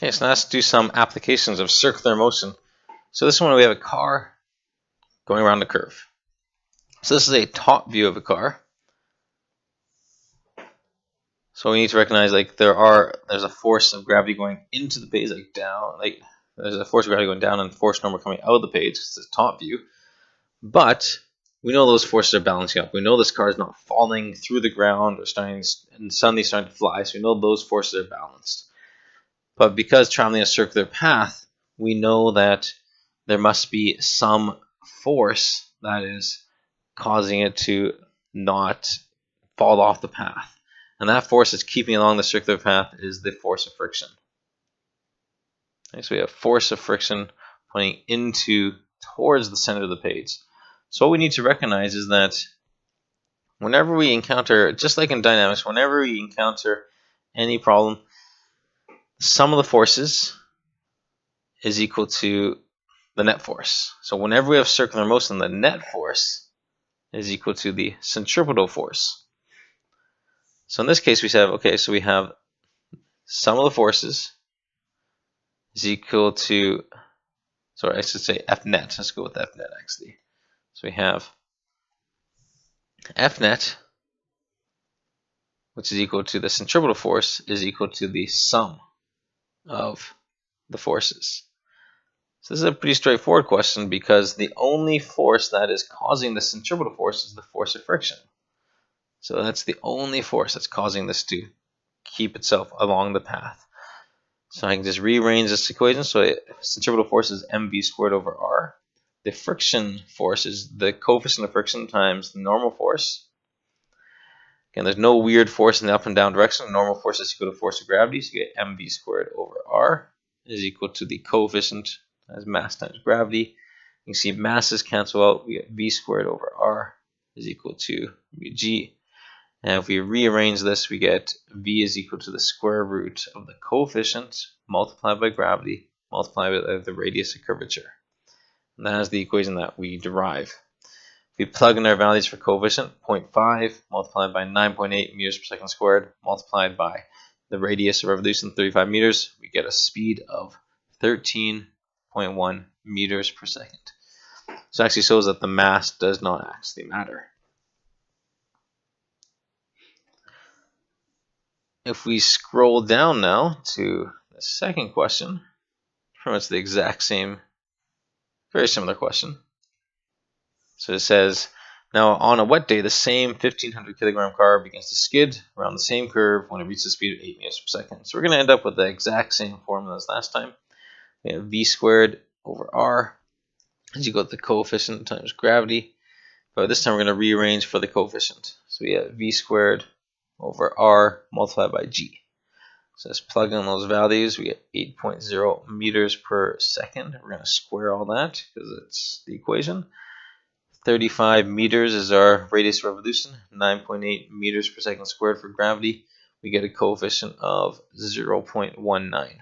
Okay, so now let's do some applications of circular motion. So this one we have a car going around the curve. So this is a top view of a car. So we need to recognize like there's a force of gravity going into the page, like down, like there's a force of gravity going down and force normal coming out of the page. It's the top view. But we know those forces are balancing up. We know this car is not falling through the ground or suddenly starting to fly. So we know those forces are balanced. But because traveling a circular path, we know that there must be some force that is causing it to not fall off the path. And that force that's keeping along the circular path is the force of friction. Okay, so we have force of friction pointing towards the center of the page. So what we need to recognize is that whenever we encounter, just like in dynamics, whenever we encounter any problem, the sum of the forces is equal to the net force. So whenever we have circular motion, the net force is equal to the centripetal force. So in this case, we have, okay, so we have sum of the forces is equal to, sorry, I should say F net. Let's go with F net actually. So we have F net, which is equal to the centripetal force, is equal to the sum of the forces. So this is a pretty straightforward question because the only force that is causing the centripetal force is the force of friction. So that's the only force that's causing this to keep itself along the path. So I can just rearrange this equation. So centripetal force is mv squared over r. The friction force is the coefficient of friction times the normal force. Again, there's no weird force in the up and down direction. Normal force is equal to force of gravity. So you get mv squared over r is equal to the coefficient as mass times gravity. You can see masses cancel out. We get v squared over r is equal to g. And if we rearrange this, we get v is equal to the square root of the coefficient multiplied by gravity multiplied by the radius of curvature. And that is the equation that we derive. If we plug in our values for coefficient, 0.5 multiplied by 9.8 meters per second squared multiplied by the radius of revolution, 35 meters, we get a speed of 13.1 meters per second. So it actually shows that the mass does not actually matter. If we scroll down now to the second question, pretty much the exact same, very similar question. So it says, now on a wet day, the same 1,500 kilogram car begins to skid around the same curve when it reaches a speed of 8 meters per second. So we're going to end up with the exact same formula as last time. We have v squared over r is equal to the coefficient times gravity. But this time we're going to rearrange for the coefficient. So we have v squared over r multiplied by g. So let's plug in those values. We get 8.0 meters per second. We're going to square all that because it's the equation. 35 meters is our radius of revolution. 9.8 meters per second squared for gravity. We get a coefficient of 0.19.